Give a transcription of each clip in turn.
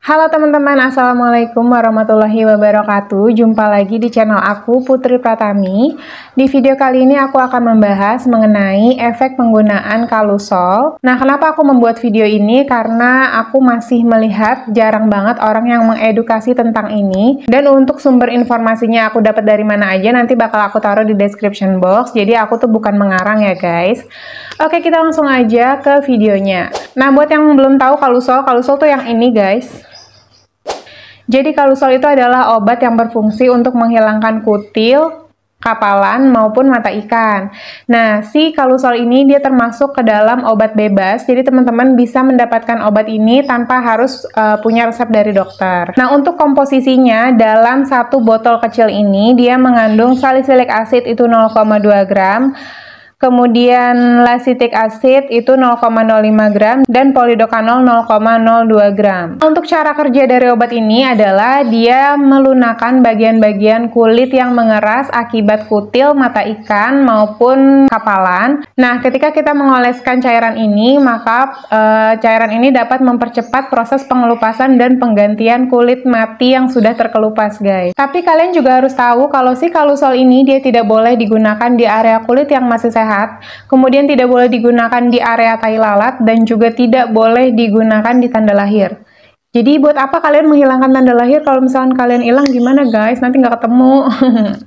Halo teman-teman, Assalamualaikum warahmatullahi wabarakatuh. Jumpa lagi di channel aku, Putri Pratami. Di video kali ini aku akan membahas mengenai efek penggunaan Kalusol. Nah, kenapa aku membuat video ini? Karena aku masih melihat jarang banget orang yang mengedukasi tentang ini. Dan untuk sumber informasinya aku dapat dari mana aja, nanti bakal aku taruh di description box. Jadi aku tuh bukan mengarang ya guys. Oke, kita langsung aja ke videonya. Nah, buat yang belum tahu Kalusol tuh yang ini guys. Jadi Kalusol itu adalah obat yang berfungsi untuk menghilangkan kutil, kapalan, maupun mata ikan. Nah, si Kalusol ini dia termasuk ke dalam obat bebas, jadi teman-teman bisa mendapatkan obat ini tanpa harus punya resep dari dokter. Nah, untuk komposisinya, dalam satu botol kecil ini, dia mengandung salisilik asid itu 0,2 gram, kemudian lasitik asid itu 0,05 gram, dan polidokanol 0,02 gram. Untuk cara kerja dari obat ini adalah dia melunakkan bagian-bagian kulit yang mengeras akibat kutil, mata ikan, maupun kapalan. Nah, ketika kita mengoleskan cairan ini, maka cairan ini dapat mempercepat proses pengelupasan dan penggantian kulit mati yang sudah terkelupas, guys. Tapi kalian juga harus tahu kalau si Kalusol ini dia tidak boleh digunakan di area kulit yang masih sehat. Kemudian tidak boleh digunakan di area tai lalat dan juga tidak boleh digunakan di tanda lahir. Jadi buat apa kalian menghilangkan tanda lahir kalau misalkan kalian hilang gimana guys? Nanti nggak ketemu.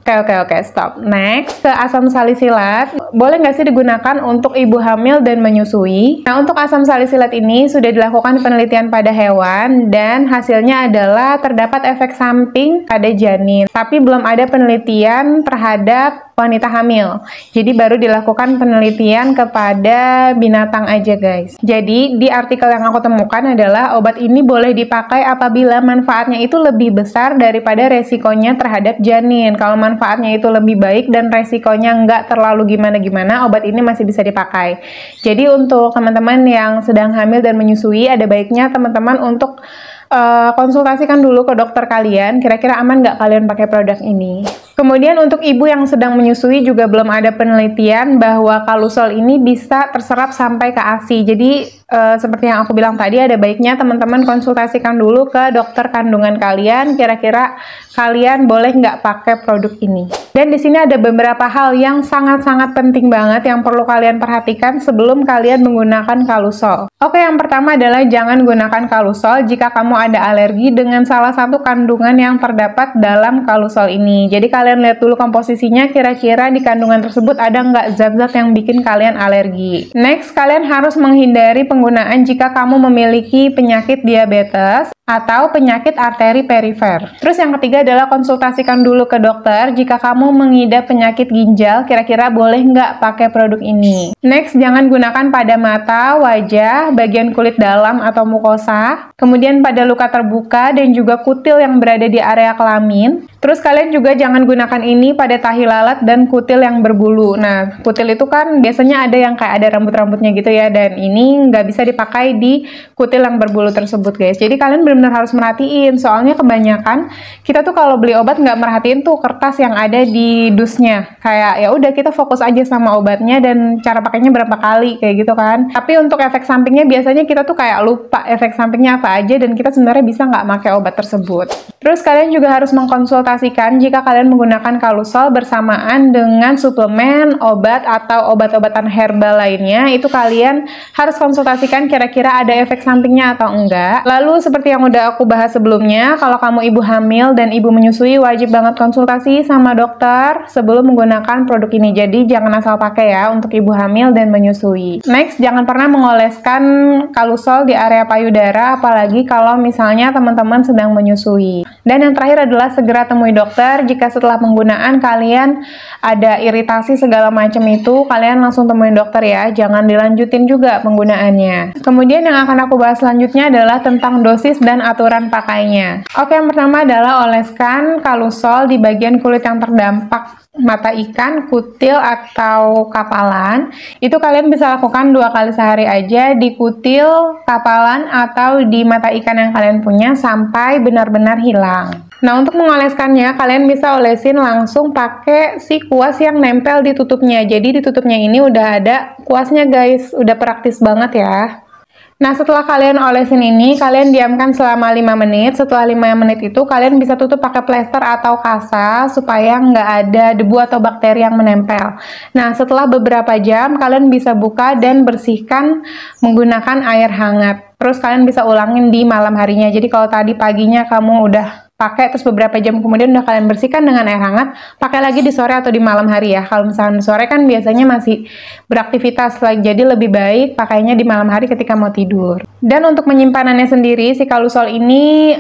Oke, stop. Next, ke asam salisilat. Boleh nggak sih digunakan untuk ibu hamil dan menyusui? Nah, untuk asam salisilat ini sudah dilakukan penelitian pada hewan dan hasilnya adalah terdapat efek samping pada janin. Tapi belum ada penelitian terhadap wanita hamil. Jadi baru dilakukan penelitian kepada binatang aja guys. Jadi di artikel yang aku temukan adalah obat ini boleh dipakai apabila manfaatnya itu lebih besar daripada resikonya terhadap janin. Kalau manfaatnya itu lebih baik dan resikonya nggak terlalu gimana-gimana, obat ini masih bisa dipakai. Jadi untuk teman-teman yang sedang hamil dan menyusui, ada baiknya teman-teman untuk konsultasikan dulu ke dokter kalian, kira-kira aman nggak kalian pakai produk ini. Kemudian untuk ibu yang sedang menyusui juga belum ada penelitian bahwa Kalusol ini bisa terserap sampai ke ASI. Jadi seperti yang aku bilang tadi, ada baiknya teman-teman konsultasikan dulu ke dokter kandungan kalian, kira-kira kalian boleh nggak pakai produk ini. Dan di sini ada beberapa hal yang sangat-sangat penting banget yang perlu kalian perhatikan sebelum kalian menggunakan Kalusol. Oke, yang pertama adalah jangan gunakan Kalusol jika kamu ada alergi dengan salah satu kandungan yang terdapat dalam Kalusol ini. Jadi kalian lihat dulu komposisinya, kira-kira di kandungan tersebut ada nggak zat-zat yang bikin kalian alergi. Next, kalian harus menghindari penggunaan jika kamu memiliki penyakit diabetes atau penyakit arteri perifer. Terus yang ketiga adalah konsultasikan dulu ke dokter jika kamu mengidap penyakit ginjal, kira-kira boleh nggak pakai produk ini. Next, jangan gunakan pada mata, wajah, bagian kulit dalam atau mukosa, kemudian pada luka terbuka dan juga kutil yang berada di area kelamin. Terus kalian juga jangan gunakan ini pada tahi lalat dan kutil yang berbulu. Nah, kutil itu kan biasanya ada yang kayak ada rambut-rambutnya gitu ya, dan ini nggak bisa dipakai di kutil yang berbulu tersebut guys. Jadi kalian benar-benar harus merhatiin, soalnya kebanyakan kita tuh kalau beli obat nggak merhatiin tuh kertas yang ada di dusnya. Kayak ya udah kita fokus aja sama obatnya dan cara pakainya berapa kali kayak gitu kan. Tapi untuk efek sampingnya biasanya kita tuh kayak lupa efek sampingnya apa aja dan kita sebenarnya bisa nggak pakai obat tersebut. Terus kalian juga harus mengkonsultasikan jika kalian menggunakan Kalusol bersamaan dengan suplemen, obat, atau obat-obatan herbal lainnya, itu kalian harus konsultasikan kira-kira ada efek sampingnya atau enggak. Lalu seperti yang udah aku bahas sebelumnya, kalau kamu ibu hamil dan ibu menyusui wajib banget konsultasi sama dokter sebelum menggunakan produk ini. Jadi jangan asal pakai ya untuk ibu hamil dan menyusui. Next, jangan pernah mengoleskan Kalusol di area payudara, apalagi kalau misalnya teman-teman sedang menyusui. Dan yang terakhir adalah segera temui dokter jika setelah penggunaan kalian ada iritasi segala macam itu, kalian langsung temuin dokter ya, jangan dilanjutin juga penggunaannya. Kemudian yang akan aku bahas selanjutnya adalah tentang dosis dan aturan pakainya. Oke, yang pertama adalah oleskan Kalusol di bagian kulit yang terdampak mata ikan, kutil, atau kapalan. Itu kalian bisa lakukan 2 kali sehari aja di kutil, kapalan, atau di mata ikan yang kalian punya sampai benar-benar hilang. Nah, untuk mengoleskannya, kalian bisa olesin langsung pakai si kuas yang nempel di tutupnya. Jadi di tutupnya ini udah ada kuasnya guys, udah praktis banget ya. Nah, setelah kalian olesin ini, kalian diamkan selama 5 menit. Setelah 5 menit itu, kalian bisa tutup pakai plester atau kasa supaya nggak ada debu atau bakteri yang menempel. Nah, setelah beberapa jam, kalian bisa buka dan bersihkan menggunakan air hangat. Terus kalian bisa ulangin di malam harinya. Jadi kalau tadi paginya kamu udah pakai, terus beberapa jam kemudian udah kalian bersihkan dengan air hangat, pakai lagi di sore atau di malam hari ya. Kalau misalnya di sore kan biasanya masih beraktivitas lagi, jadi lebih baik pakainya di malam hari ketika mau tidur. Dan untuk menyimpanannya sendiri, si Kalusol ini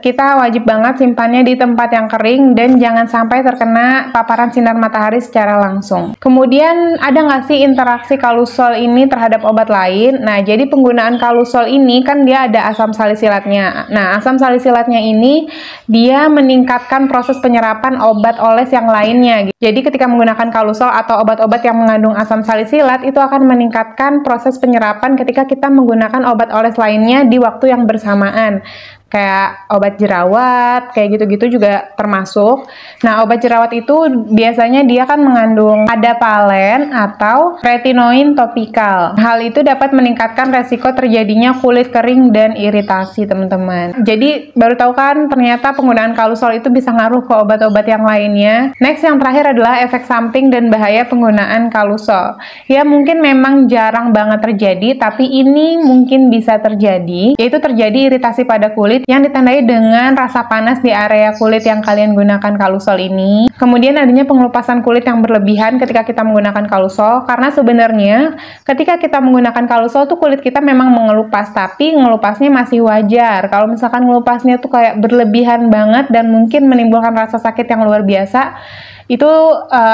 kita wajib banget simpannya di tempat yang kering dan jangan sampai terkena paparan sinar matahari secara langsung. Kemudian ada nggak sih interaksi Kalusol ini terhadap obat lain? Nah, jadi penggunaan Kalusol ini kan dia ada asam salisilatnya. Nah, asam salisilatnya ini dia meningkatkan proses penyerapan obat oles yang lainnya. Jadi ketika menggunakan Kalusol atau obat-obat yang mengandung asam salisilat, itu akan meningkatkan proses penyerapan ketika kita menggunakan obat oles lainnya di waktu yang bersamaan. Kayak obat jerawat, kayak gitu-gitu juga termasuk. Nah, obat jerawat itu biasanya dia kan mengandung adapalen atau retinoin topikal. Hal itu dapat meningkatkan resiko terjadinya kulit kering dan iritasi, teman-teman. Jadi, baru tahu kan ternyata penggunaan Kalusol itu bisa ngaruh ke obat-obat yang lainnya. Next, yang terakhir adalah efek samping dan bahaya penggunaan Kalusol. Ya, mungkin memang jarang banget terjadi, tapi ini mungkin bisa terjadi, yaitu terjadi iritasi pada kulit yang ditandai dengan rasa panas di area kulit yang kalian gunakan Kalusol ini. Kemudian adanya pengelupasan kulit yang berlebihan ketika kita menggunakan Kalusol, karena sebenarnya ketika kita menggunakan Kalusol tuh kulit kita memang mengelupas, tapi ngelupasnya masih wajar. Kalau misalkan ngelupasnya tuh kayak berlebihan banget dan mungkin menimbulkan rasa sakit yang luar biasa, itu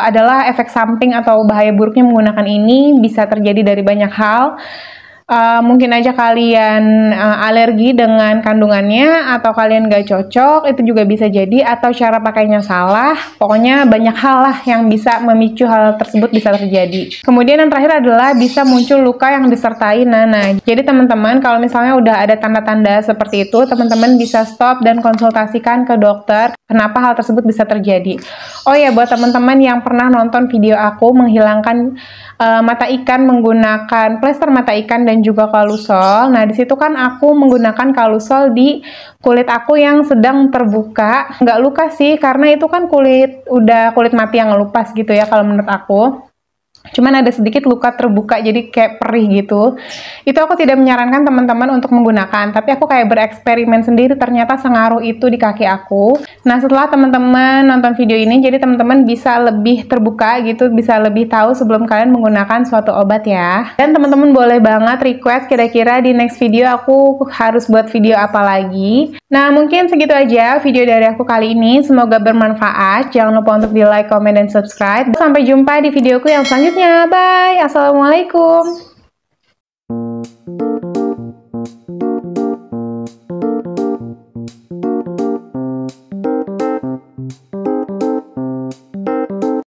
adalah efek samping atau bahaya buruknya menggunakan ini. Bisa terjadi dari banyak hal. Mungkin aja kalian alergi dengan kandungannya, atau kalian gak cocok, itu juga bisa jadi, atau cara pakainya salah. Pokoknya banyak hal lah yang bisa memicu hal tersebut bisa terjadi. Kemudian yang terakhir adalah bisa muncul luka yang disertai nanah. Jadi teman-teman, kalau misalnya udah ada tanda-tanda seperti itu, teman-teman bisa stop dan konsultasikan ke dokter kenapa hal tersebut bisa terjadi. Oh ya, buat teman-teman yang pernah nonton video aku menghilangkan mata ikan menggunakan plester mata ikan dan juga Kalusol. Nah, di situ kan aku menggunakan Kalusol di kulit aku yang sedang terbuka. Nggak luka sih, karena itu kan kulit mati yang ngelupas gitu ya kalau menurut aku. Cuman ada sedikit luka terbuka, jadi kayak perih gitu. Itu aku tidak menyarankan teman-teman untuk menggunakan, tapi aku kayak bereksperimen sendiri, ternyata sengaruh itu di kaki aku. Nah, setelah teman-teman nonton video ini, jadi teman-teman bisa lebih terbuka gitu, bisa lebih tahu sebelum kalian menggunakan suatu obat ya. Dan teman-teman boleh banget request kira-kira di next video aku harus buat video apa lagi. Nah, mungkin segitu aja video dari aku kali ini. Semoga bermanfaat. Jangan lupa untuk di like, comment, dan subscribe. Sampai jumpa di videoku yang selanjutnya. Bye. Assalamualaikum.